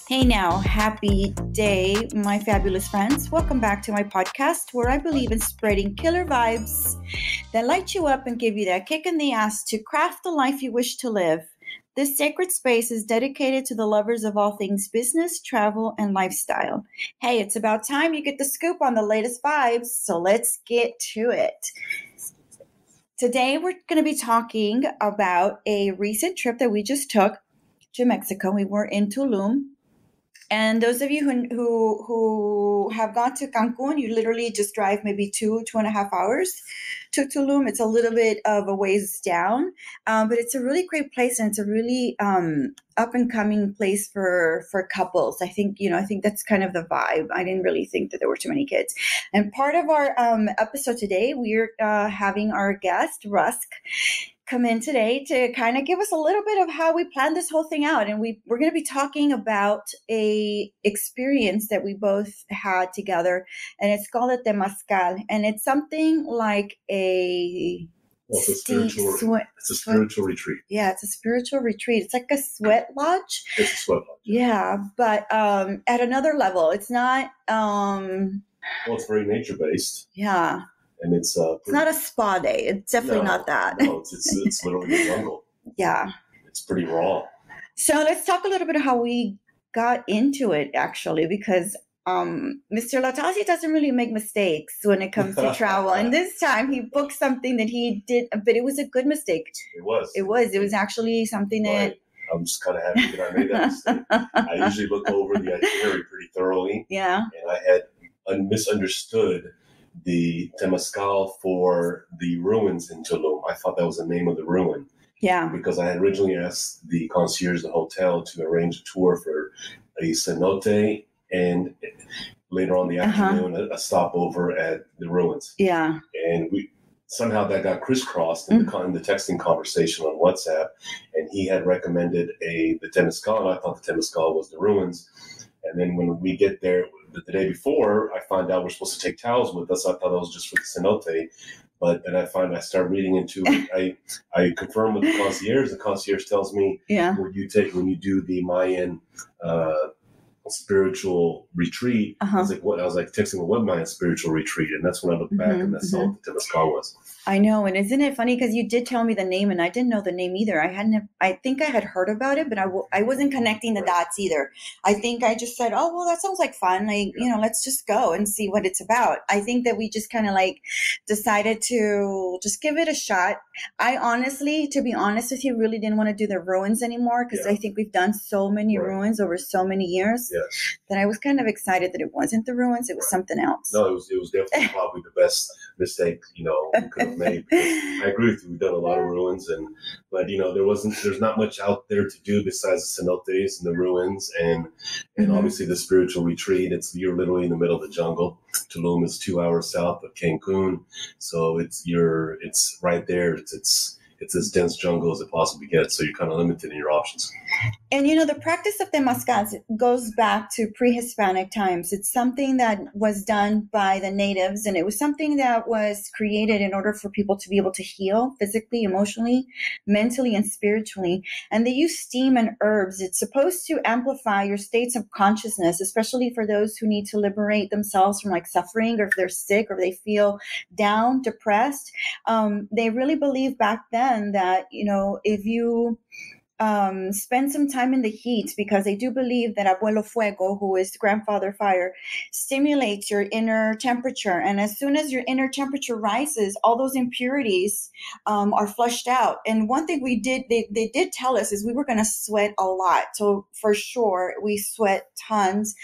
Hey now, happy day, my fabulous friends. Welcome back to my podcast where I believe in spreading killer vibes that light you up and give you that kick in the ass to craft the life you wish to live. This sacred space is dedicated to the lovers of all things business, travel, and lifestyle. Hey, it's about time you get the scoop on the latest vibes, so let's get to it. Today, we're going to be talking about a recent trip that we just took to Mexico. We were in Tulum. And those of you who have gone to Cancun, you literally just drive maybe 2.5 hours to Tulum. It's a little bit of a ways down, but it's a really great place, and it's a really up and coming place for couples. I think that's kind of the vibe. I didn't really think that there were too many kids. And part of our episode today, we're having our guest Rusk come in today to kind of give us a little bit of how we planned this whole thing out. And we're going to be talking about a experience that we both had together, and it's called a Temazcal, and it's something like a it's a spiritual retreat. Yeah, it's a spiritual retreat. It's like a sweat lodge. It's a sweat lodge. Yeah, but at another level. It's not well, it's very nature based. Yeah. And it's not a spa day. It's definitely not that. No, it's literally the jungle. Yeah. It's pretty raw. So let's talk a little bit of how we got into it, actually, because Mr. Elatassi doesn't really make mistakes when it comes to travel. And this time he booked something that he did, but it was a good mistake. It was. It was actually something that... I'm just kind of happy that I made that mistake. I usually look over the itinerary pretty thoroughly. Yeah. And I had misunderstood the Temazcal for the ruins in Tulum. I thought that was the name of the ruin. Yeah. Because I had originally asked the concierge, the hotel, to arrange a tour for a cenote and later on in the afternoon, a stopover at the ruins. Yeah. And somehow that got crisscrossed in the texting conversation on WhatsApp. And he had recommended the Temazcal, and I thought the Temazcal was the ruins. And then when we get there, the day before, I find out we're supposed to take towels with us. I thought that was just for the cenote. But then I start reading into it. I confirm with the concierge. The concierge tells me, when you do the Mayan spiritual retreat, I was like texting what Mayan spiritual retreat, and that's when I looked back and that's all the Temazcal was. I know, and isn't it funny because you did tell me the name, and I didn't know the name either. I think I had heard about it, but I wasn't connecting the dots either. I think I just said, "Oh, well, that sounds like fun. Let's just go and see what it's about." I think that we just kind of decided to just give it a shot. I honestly, to be honest with you, really didn't want to do the ruins anymore because I think we've done so many ruins over so many years that I was kind of excited that it wasn't the ruins; it was something else. No, it was definitely probably the best mistake we could have made. I agree with you. We've done a lot of ruins, but there's not much out there to do besides the cenotes and the ruins, and obviously the spiritual retreat. You're literally in the middle of the jungle. Tulum is 2 hours south of Cancun, so it's right there. It's as dense jungle as it possibly gets, so you're kind of limited in your options. And the practice of Temazcals goes back to pre-Hispanic times. It's something that was done by the natives, and it was something that was created in order for people to be able to heal physically, emotionally, mentally, and spiritually. And they use steam and herbs. It's supposed to amplify your states of consciousness, especially for those who need to liberate themselves from suffering, or if they're sick, or they feel down, depressed. They really believe back then that, if you spend some time in the heat, because they do believe that Abuelo Fuego, who is grandfather fire, stimulates your inner temperature. And as soon as your inner temperature rises, all those impurities are flushed out. And one thing they did tell us is we were going to sweat a lot. So for sure, we sweat tons.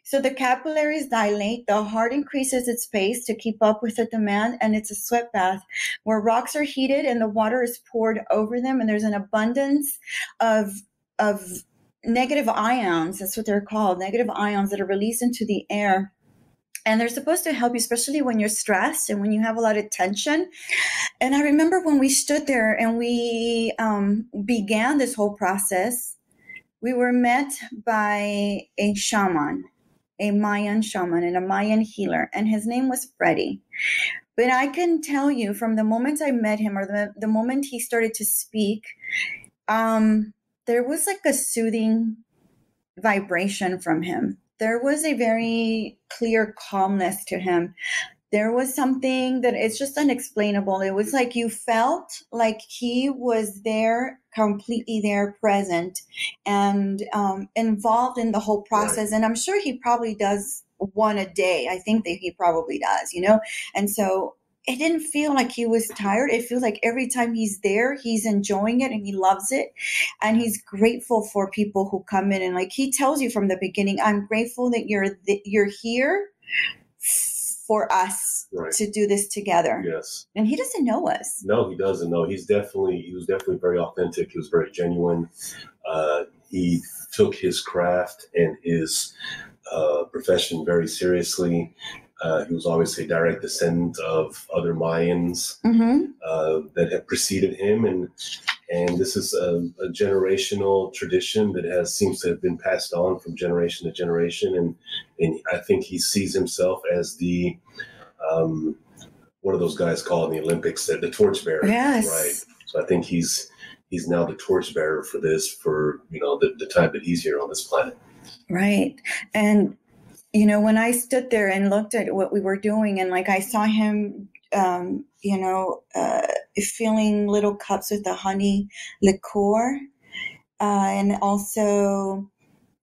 So the capillaries dilate, the heart increases its pace to keep up with the demand, and it's a sweat bath where rocks are heated and the water is poured over them, and there's an abundance of negative ions. That's what they're called, negative ions that are released into the air. And they're supposed to help you, especially when you're stressed and when you have a lot of tension. And I remember when we stood there and we began this whole process, we were met by a shaman, a Mayan shaman and a Mayan healer, and his name was Freddie. But I can tell you from the moment I met him, or the moment he started to speak, there was a soothing vibration from him. There was a very clear calmness to him. There was something that it's just unexplainable. It was like you felt like he was there, completely there, present, and involved in the whole process. And I'm sure he probably does one a day. I think that he probably does, And so it didn't feel like he was tired. It feels like every time he's there, he's enjoying it and he loves it. And he's grateful for people who come in. And like he tells you from the beginning, I'm grateful that you're here for us to do this together. Yes. And he doesn't know us. No, he doesn't know. He was definitely very authentic. He was very genuine. He took his craft and his profession very seriously. He was obviously a direct descendant of other Mayans that have preceded him, and this is a generational tradition that seems to have been passed on from generation to generation. And I think he sees himself as the what are those guys called in the Olympics? The torchbearer. Yes. Right. So I think he's now the torchbearer for this, for the time that he's here on this planet. Right. And when I stood there and looked at what we were doing, and like I saw him, filling little cups with the honey liqueur, and also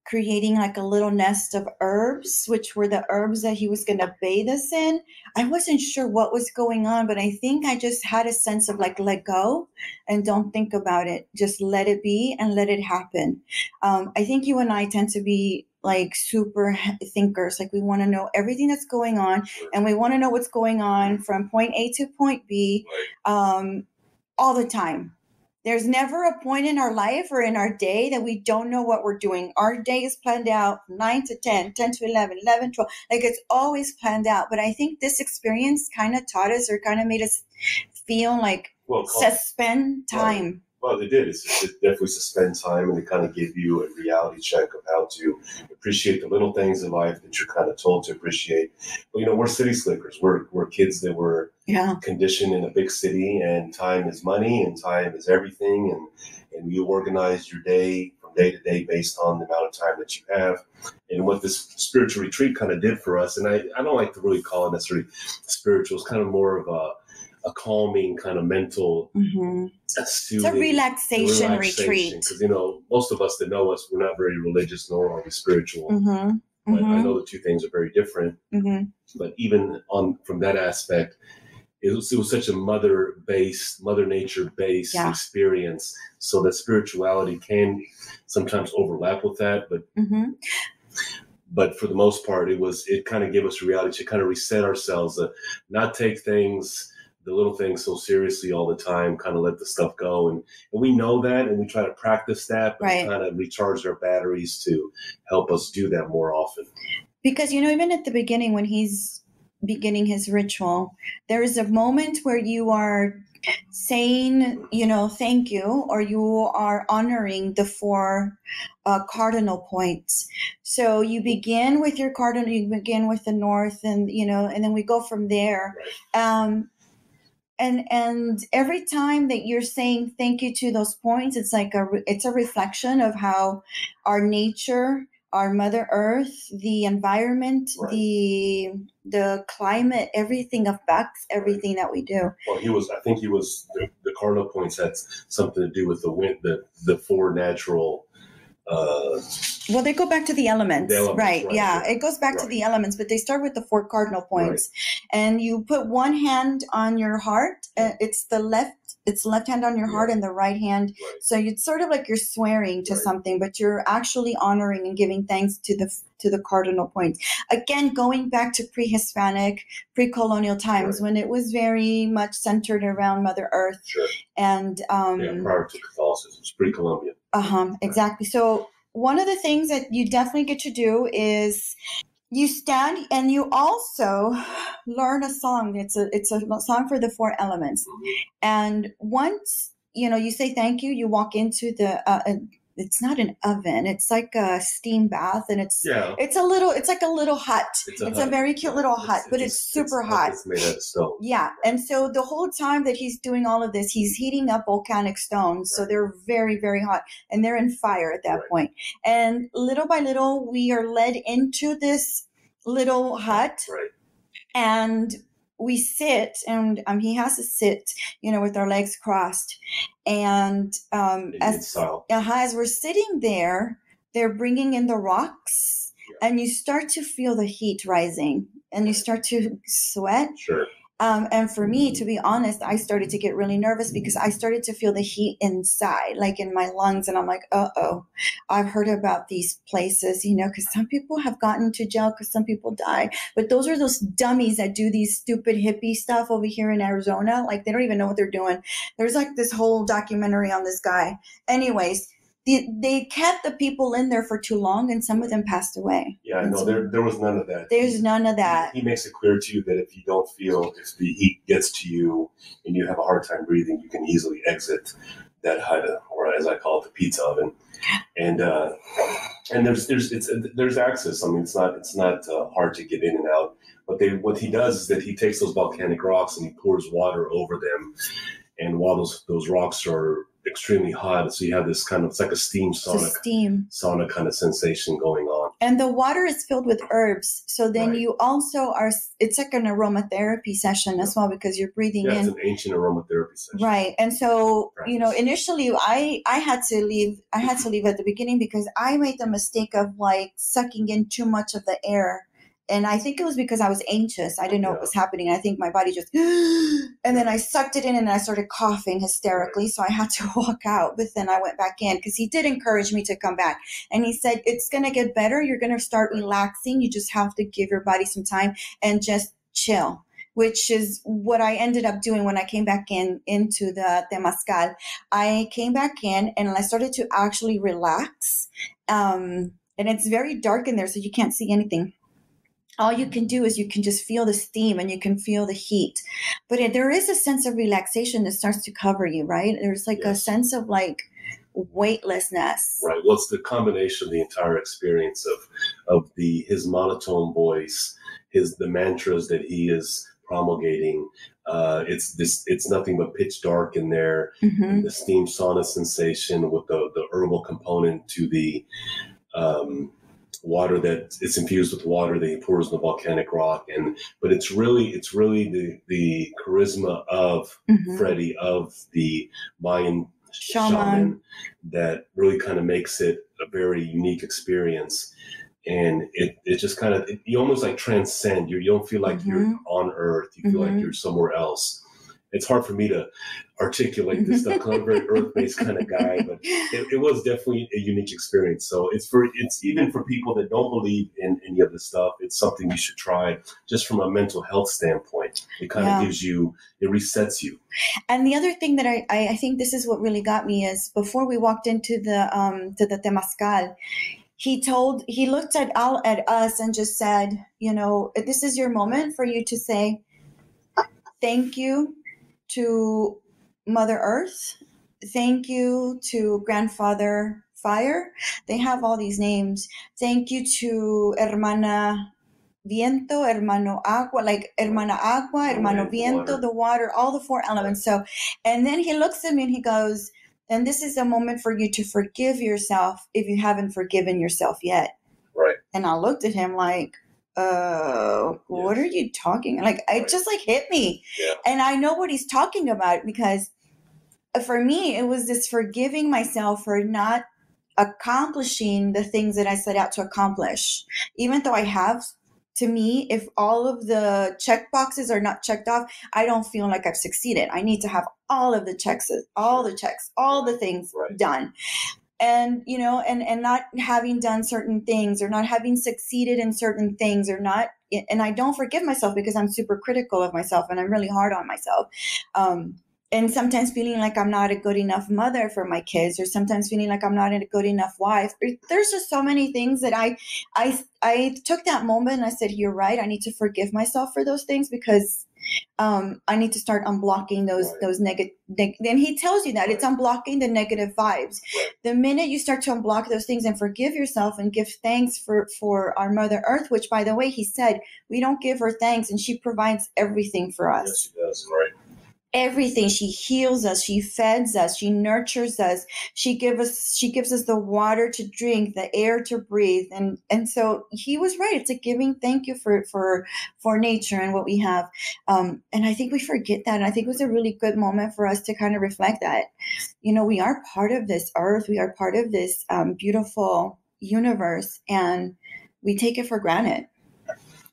creating like a little nest of herbs, which were the herbs that he was going to bathe us in. I wasn't sure what was going on, but I think I just had a sense of like, let go and don't think about it. Just let it be and let it happen. I think you and I tend to be like super thinkers. Like we want to know everything that's going on, and we want to know what's going on from point A to point B, all the time. There's never a point in our life or in our day that we don't know what we're doing. Our day is planned out 9 to 10, 10 to 11, 11, 12. Like it's always planned out. But I think this experience kind of taught us, or kind of made us feel like suspend time. Well, they did. It definitely suspend time, and it kind of gave you a reality check of how to appreciate the little things in life that you're kind of told to appreciate. But, we're city slickers. We're kids that were conditioned in a big city, and time is money and time is everything. And you organize your day from day to day based on the amount of time that you have. And what this spiritual retreat kind of did for us, and I don't like to really call it necessarily spiritual, it's kind of more of a calming kind of mental it's a relaxation retreat, because most of us that know us, we're not very religious, nor are we spiritual. But I know the two things are very different. But even from that aspect, it was such a mother nature based experience, so that spirituality can sometimes overlap with that, but for the most part, it kind of gave us a reality to kind of reset ourselves, not take the little things so seriously all the time, kind of let the stuff go. And we know that, and we try to practice that, but kind of recharge our batteries to help us do that more often. Because, even at the beginning, when he's beginning his ritual, there is a moment where you are saying, thank you, or you are honoring the 4 cardinal points. So you begin with your cardinal, you begin with the north, and, and then we go from there. And every time that you're saying thank you to those points, it's like it's a reflection of how our nature, our Mother Earth, the environment, the climate, everything affects everything that we do. Well, I think the cardinal points had something to do with the wind, the 4 natural. Well, they go back to the elements, right? Yeah, it goes back to the elements, but they start with the 4 cardinal points, and you put one hand on your heart. It's the left hand on your heart and the right hand. So it's sort of like you're swearing to something, but you're actually honoring and giving thanks to the cardinal points. Again, going back to pre-Hispanic, pre-colonial times, when it was very much centered around Mother Earth, and prior to Catholicism, it's pre-Columbian. Exactly. So one of the things that you definitely get to do is you stand and you also learn a song. It's a song for the 4 elements. And once, you say thank you, you walk into it's not an oven. It's like a steam bath, and it's like a little hut. It's a very cute little hut, but it's super hot. It's made out of stone. Yeah. And so the whole time that he's doing all of this, he's heating up volcanic stones. So they're very, very hot, and they're in fire at that point. And little by little, we are led into this little hut, and we sit, and he has to sit, with our legs crossed. And as we're sitting there, they're bringing in the rocks, and you start to feel the heat rising, and you start to sweat. Sure. And for me, to be honest, I started to get really nervous because I started to feel the heat inside, like in my lungs. And I'm like, I've heard about these places, because some people have gotten to jail because some people die. But those are those dummies that do these stupid hippie stuff over here in Arizona. Like, they don't even know what they're doing. There's like this whole documentary on this guy. Anyways, they kept the people in there for too long, and some of them passed away. Yeah, no, there was none of that. There's none of that. He makes it clear to you that if you don't feel, if the heat gets to you and you have a hard time breathing, you can easily exit that hut, or as I call it, the pizza oven. And there's access. I mean, it's not hard to get in and out. But what he does is that he takes those volcanic rocks and he pours water over them. And while those rocks are extremely hot, so you have this kind of, it's like a steam sauna kind of sensation going on. And the water is filled with herbs, so then you also it's like an aromatherapy session as well, because you're breathing in. It's an ancient aromatherapy session, right? And so initially I had to leave at the beginning because I made the mistake of like sucking in too much of the air. And I think it was because I was anxious. I didn't know what was happening. I think my body just, and then I sucked it in and I started coughing hysterically. So I had to walk out, but then I went back in because he did encourage me to come back. And he said, it's going to get better. You're going to start relaxing. You just have to give your body some time and just chill, which is what I ended up doing when I came back into the Temazcal. I came back in and I started to actually relax. And it's very dark in there, so you can't see anything. All you can do is you can just feel the steam and you can feel the heat. But there is a sense of relaxation that starts to cover you, right? There's like a sense of like weightlessness. Right. Well, it's the combination of the entire experience of his monotone voice, the mantras that he is promulgating. It's nothing but pitch dark in there. And the steam sauna sensation with the herbal component to the water that it's infused with water that he pours in the volcanic rock, but it's really the charisma of Freddie, of the Mayan shaman that really kind of makes it a very unique experience. And it just kind of, you almost like transcend. You don't feel like you're on Earth. You feel like you're somewhere else. It's hard for me to articulate this stuff. I'm a very earth-based kind of guy, but it was definitely a unique experience. So it's even for people that don't believe in any of this stuff. It's something you should try just from a mental health standpoint. It kind of gives you, it resets you. And the other thing that I think this is what really got me is before we walked into the Temazcal, he looked at us and just said, this is your moment for you to say thank you to Mother Earth. Thank you to Grandfather Fire. They have all these names. Thank you to Hermana Viento, Hermano Agua, like Hermana Agua, Hermano Viento, the water, all the four elements. So, and then he looks at me and he goes, and this is a moment for you to forgive yourself if you haven't forgiven yourself yet. Right. And I looked at him like, what are you talking? Like, it just like hit me. Yeah. And I know what he's talking about because for me, it was this forgiving myself for not accomplishing the things that I set out to accomplish. Even though I have, to me, if all of the check boxes are not checked off, I don't feel like I've succeeded. I need to have all of the checks, all the things done. And, and not having done certain things or not having succeeded in certain things or not, and I don't forgive myself because I'm super critical of myself and I'm really hard on myself. And sometimes feeling like I'm not a good enough mother for my kids, or sometimes feeling like I'm not a good enough wife. There's just so many things that I took that moment and I said, you're right. I need to forgive myself for those things because I need to start unblocking those negative. Then he tells you that it's unblocking the negative vibes. The minute you start to unblock those things and forgive yourself and give thanks for our Mother Earth, which, by the way, he said we don't give her thanks, and she provides everything for us. Yes, she does. Right. Everything. She heals us, she feeds us, she nurtures us, she gives us the water to drink, the air to breathe, and so he was right. It's a giving thank you for nature and what we have, and I think we forget that, and I think it was a really good moment for us to kind of reflect that, we are part of this earth, we are part of this beautiful universe, and we take it for granted.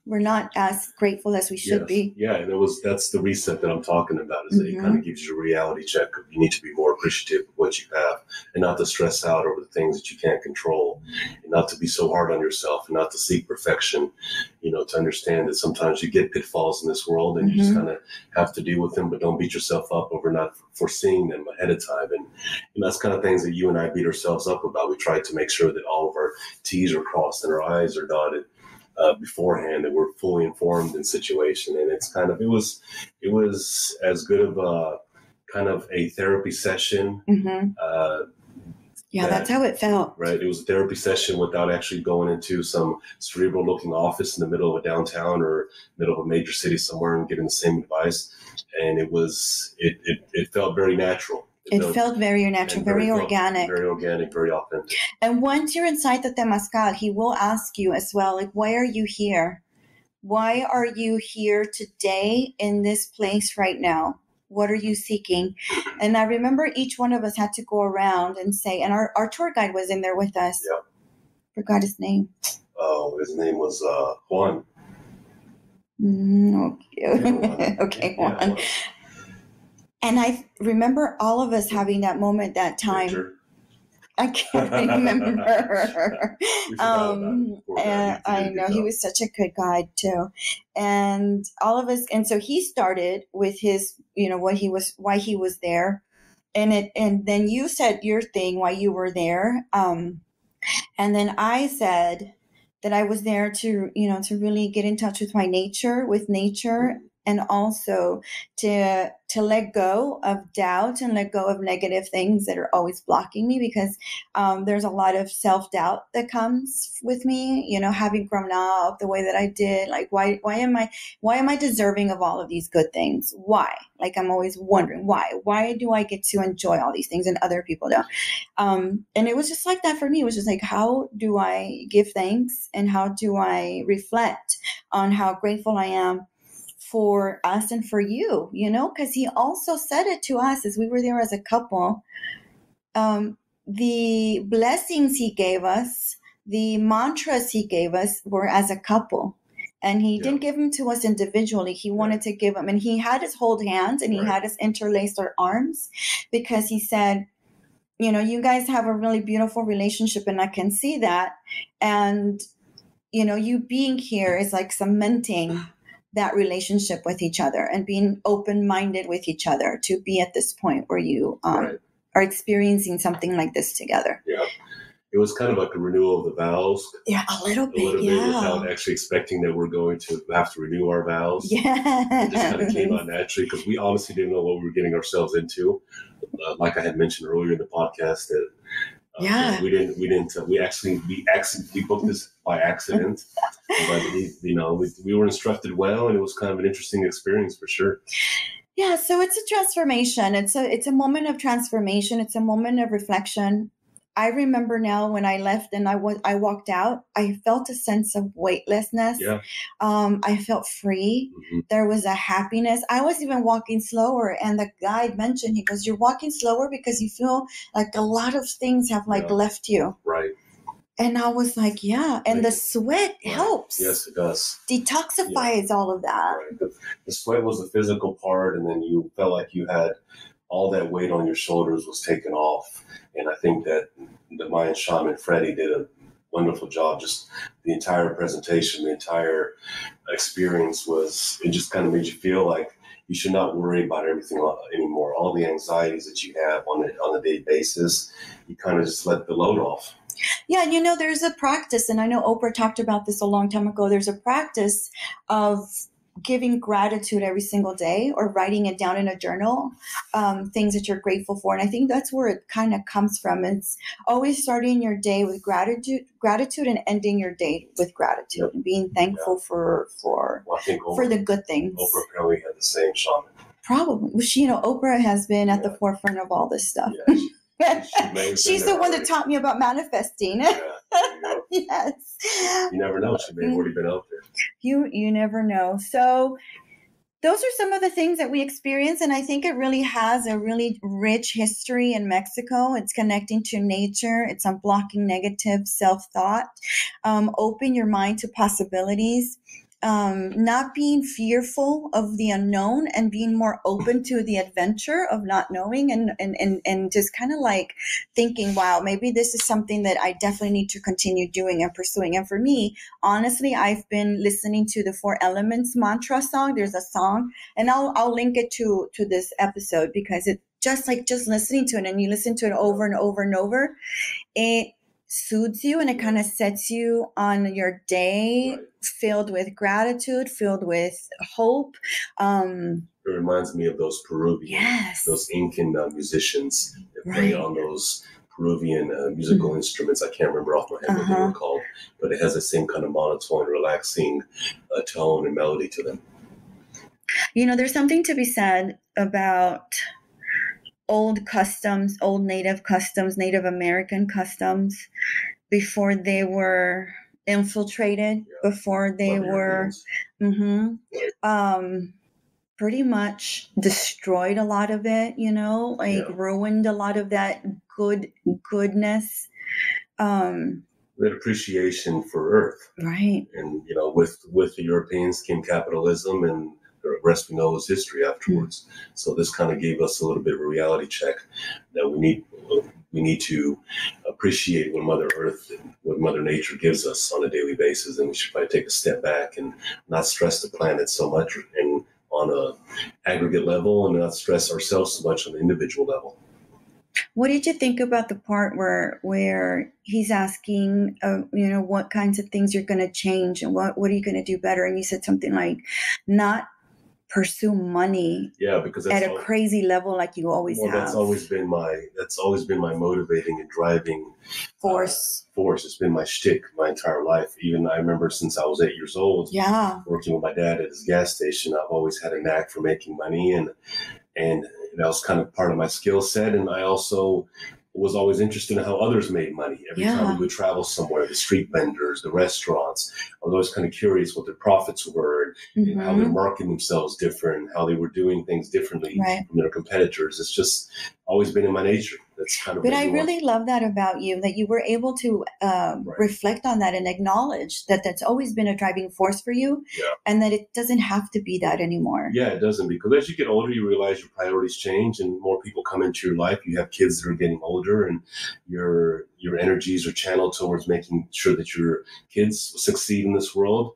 We're not as grateful as we should be. Yeah, and that's the reset that I'm talking about, is that it kind of gives you a reality check of you need to be more appreciative of what you have and not to stress out over the things that you can't control, and not to be so hard on yourself and not to seek perfection, to understand that sometimes you get pitfalls in this world and you just kind of have to deal with them, but don't beat yourself up over not foreseeing them ahead of time. And that's kind of things that you and I beat ourselves up about. We try to make sure that all of our T's are crossed and our I's are dotted beforehand, that we're fully informed in situation. And it's kind of, it was as good of a kind of a therapy session. That's how it felt. Right. It was a therapy session without actually going into some cerebral looking office in the middle of a downtown or middle of a major city somewhere and getting the same advice. And it felt very natural. It felt very natural, very organic. Very organic, very authentic. And once you're inside the Temazcal, he will ask you as well, like, why are you here? Why are you here today in this place right now? What are you seeking? And I remember each one of us had to go around and say, and our tour guide was in there with us. Yeah. Forgot his name. Oh, his name was Juan. Okay, Juan. And I remember all of us having that moment, that time. Richard. I can't remember. I know he was such a good guide too. And all of us, and so he started with his, why he was there. And then you said your thing, why you were there. And then I said that I was there to really get in touch with nature, and also to let go of doubt and let go of negative things that are always blocking me, because there's a lot of self-doubt that comes with me, having grown up the way that I did. Like, why am I deserving of all of these good things? Why? Like, I'm always wondering why do I get to enjoy all these things and other people don't? And it was just like that for me. It was just like, how do I give thanks and how do I reflect on how grateful I am for us and for you, because he also said it to us as we were there as a couple. The blessings he gave us, the mantras he gave us were as a couple. And he didn't give them to us individually. He wanted to give them, and he had us hold hands and he had us interlace our arms, because he said, you guys have a really beautiful relationship and I can see that. And, you being here is like cementing that relationship with each other and being open-minded with each other to be at this point where you are experiencing something like this together. Yeah. It was kind of like a renewal of the vows. Yeah, a little bit, without actually expecting that we're going to have to renew our vows. Yeah. It just kind of came out naturally, because we honestly didn't know what we were getting ourselves into. Like I had mentioned earlier in the podcast, that we booked this by accident, but we were instructed well, and it was kind of an interesting experience for sure. Yeah, so it's a transformation. It's a moment of transformation. It's a moment of reflection. I remember now when I left and I walked out, I felt a sense of weightlessness. Yeah. I felt free. Mm-hmm. There was a happiness. I was even walking slower, and the guide mentioned, he goes, "You're walking slower because you feel like a lot of things have left you." Right. And I was like, yeah. And the sweat helps. Yes, it does. Detoxifies all of that. Right. The sweat was the physical part, and then you felt like you had all that weight on your shoulders was taken off. And I think that the Mayan Shaman, Freddie, did a wonderful job. Just the entire presentation, the entire experience it just kind of made you feel like you should not worry about everything anymore. All the anxieties that you have on a daily basis, you kind of just let the load off. Yeah, there's a practice, and I know Oprah talked about this a long time ago. There's a practice of giving gratitude every single day or writing it down in a journal, things that you're grateful for. And I think that's where it kind of comes from. It's always starting your day with gratitude and ending your day with gratitude and being thankful for the good things. Oprah probably had the same shaman. Probably. Well, Oprah has been at the forefront of all this stuff. She's the one that taught me about manifesting. Yes. You never know. She may have already been out there. You never know. So those are some of the things that we experience. And I think it really has a really rich history in Mexico. It's connecting to nature. It's unblocking negative self-thought. Open your mind to possibilities. Not being fearful of the unknown and being more open to the adventure of not knowing and just kind of like thinking, wow, maybe this is something that I definitely need to continue doing and pursuing. And for me, honestly, I've been listening to the 4 Elements mantra song. There's a song, and I'll link it to this episode, because it just listening to it, and you listen to it over and over and over, it soothes you and it kind of sets you on your day filled with gratitude, filled with hope. It reminds me of those Peruvian, those Incan musicians that play on those Peruvian musical instruments. I can't remember off my head what they were called, but it has the same kind of monotone, relaxing tone and melody to them. There's something to be said about old customs, old Native customs, Native American customs, before they were infiltrated, before they were pretty much destroyed a lot of it, ruined a lot of that goodness. That appreciation for Earth. Right. And, with the Europeans came capitalism, and the rest we know is history afterwards. So this kind of gave us a little bit of a reality check that we need to appreciate what Mother Earth and what Mother Nature gives us on a daily basis. And we should probably take a step back and not stress the planet so much and on a aggregate level, and not stress ourselves so much on the individual level. What did you think about the part where he's asking, what kinds of things you're going to change and what are you going to do better? And you said something like, not pursue money because at a crazy level like you always have. That's always been my motivating and driving force. It's been my shtick my entire life. Even I remember since I was 8 years old, working with my dad at his gas station, I've always had a knack for making money, and that was kind of part of my skill set. And I also was always interested in how others made money. Every time we would travel somewhere, the street vendors, the restaurants, I was always kind of curious what their profits were and how they're marketing themselves different, how they were doing things differently from their competitors. It's just always been in my nature. That's kind of. But I really love that about you, that you were able to reflect on that and acknowledge that that's always been a driving force for you, and that it doesn't have to be that anymore. Yeah, it doesn't, because as you get older, you realize your priorities change and more people come into your life. You have kids that are getting older, and your energies are channeled towards making sure that your kids succeed in this world.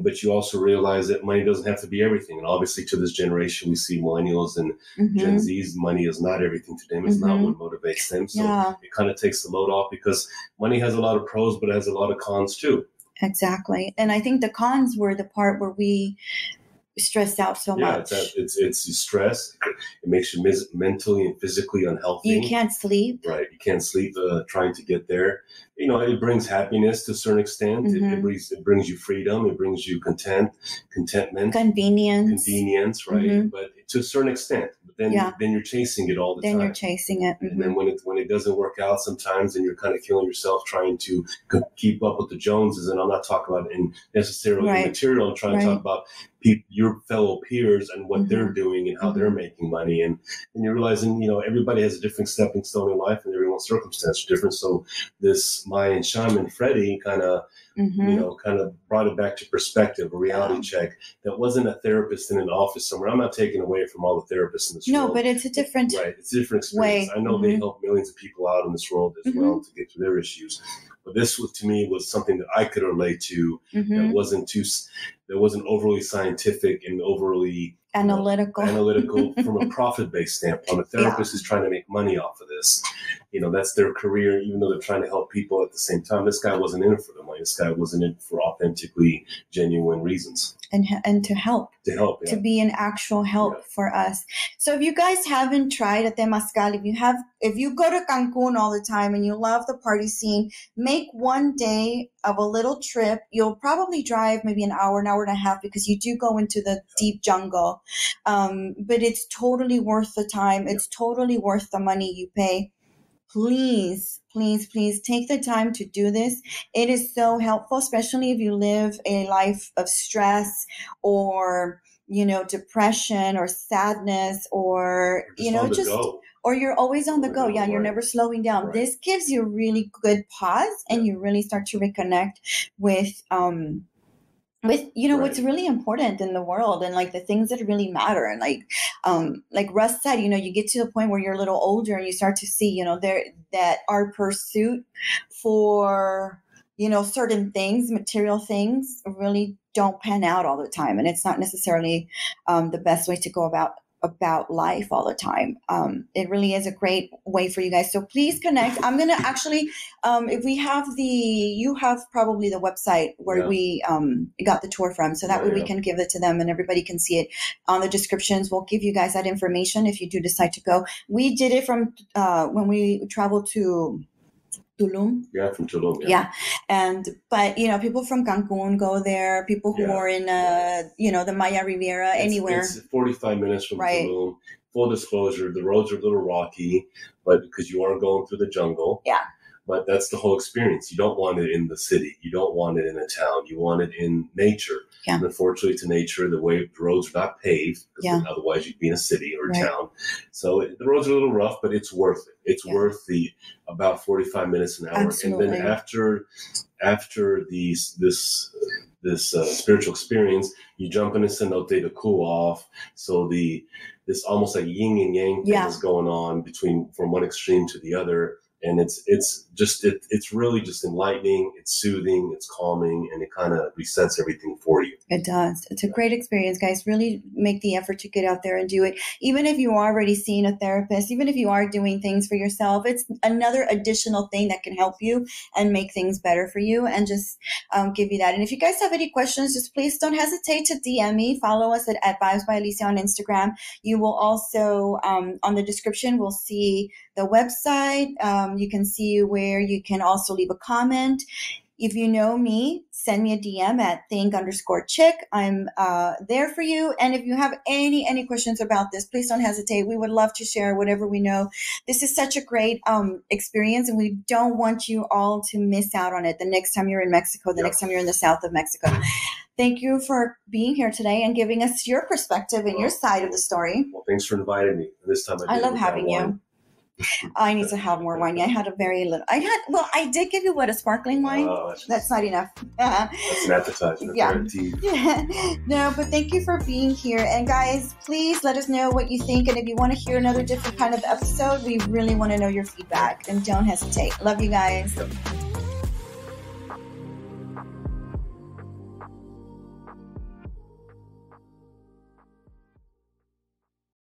But you also realize that money doesn't have to be everything. And obviously, to this generation, we see millennials and Gen Zs. Money is not everything to them. It's not what motivates them. So it kind of takes the load off, because money has a lot of pros, but it has a lot of cons too. Exactly. And I think the cons were the part where we stressed out so much. It's stress. It makes you mentally and physically unhealthy. You can't sleep. Right. You can't sleep trying to get there. It brings happiness to a certain extent. It brings you freedom. It brings you contentment. Convenience, right? But to a certain extent. But then you're chasing it all the time. Then you're chasing it. And then when it doesn't work out sometimes, and you're kind of killing yourself trying to keep up with the Joneses, and I'm not talking about necessarily material. I'm trying to talk about your fellow peers and what they're doing and how they're making money. And you're realizing, everybody has a different stepping stone in life, and everyone's circumstance is different. So this Mayan Shaman, Freddie, kind of brought it back to perspective, a reality check. That wasn't a therapist in an office somewhere. I'm not taking away from all the therapists in this world. No, but it's a different It's a different experience. I know they help millions of people out in this world as well to get through their issues. But this to me was something that I could relate to. That wasn't overly scientific and overly analytical from a profit-based standpoint. A therapist is trying to make money off of this. That's their career, even though they're trying to help people at the same time. This guy wasn't in it for the money. This guy was in it for authentically genuine reasons. and to help. To be an actual help for us. So if you guys haven't tried a Temazcal, if you go to Cancun all the time and you love the party scene, make one day of a little trip. You'll probably drive maybe an hour and a half, because you do go into the deep jungle. But it's totally worth the time. It's totally worth the money you pay. Please, please, please take the time to do this. It is so helpful, especially if you live a life of stress or, depression or sadness, or, or you're always on the go. Yeah, you're never slowing down. Right. This gives you a really good pause, and you really start to reconnect with what's really important in the world, and like the things that really matter. And like Russ said, you get to the point where you're a little older and you start to see, that our pursuit for, certain things, material things, really don't pan out all the time. And it's not necessarily the best way to go about life all the time. It really is a great way for you guys. So please connect. I'm going to actually, if we have you have probably the website where we got the tour from. So that way we can give it to them and everybody can see it on the descriptions. We'll give you guys that information if you do decide to go. We did it from when we traveled to Tulum. Yeah, from Tulum. Yeah. But people from Cancun go there. People who are in, the Maya Riviera, anywhere. It's 45 minutes from Tulum. Full disclosure, the roads are a little rocky, but because you are going through the jungle. Yeah. But that's the whole experience. You don't want it in the city. You don't want it in a town. You want it in nature. Yeah. And unfortunately, to nature, the roads are not paved, because otherwise you'd be in a city or a town. So the roads are a little rough, but it's worth it. It's worth the about 45 minutes an hour. Absolutely. And then after this spiritual experience, you jump in a cenote to cool off. So this almost like yin and yang thing is going on from one extreme to the other. And it's really just enlightening, it's soothing, it's calming, and it kind of resets everything for you. It does. It's a great experience, guys. Really make the effort to get out there and do it. Even if you are already seeing a therapist, even if you are doing things for yourself, it's another additional thing that can help you and make things better for you, and just give you that. And if you guys have any questions, just please don't hesitate to DM me. Follow us at Vibes by Alicia on Instagram. You will also, on the description, we'll see the website. You can see where you can also leave a comment. If you know me, send me a DM at think_chick. I'm there for you. And if you have any questions about this, please don't hesitate. We would love to share whatever we know. This is such a great experience, and we don't want you all to miss out on it the next time you're in Mexico, the next time you're in the south of Mexico. Thank you for being here today and giving us your perspective and your side of the story. Well, thanks for inviting me. This time I love having you. I need to have more wine. I had a very little. I did give you a sparkling wine. That's not enough. That's an appetizer. Yeah. No, but thank you for being here. And guys, please let us know what you think. And if you want to hear another different kind of episode, we really want to know your feedback. And don't hesitate. Love you guys.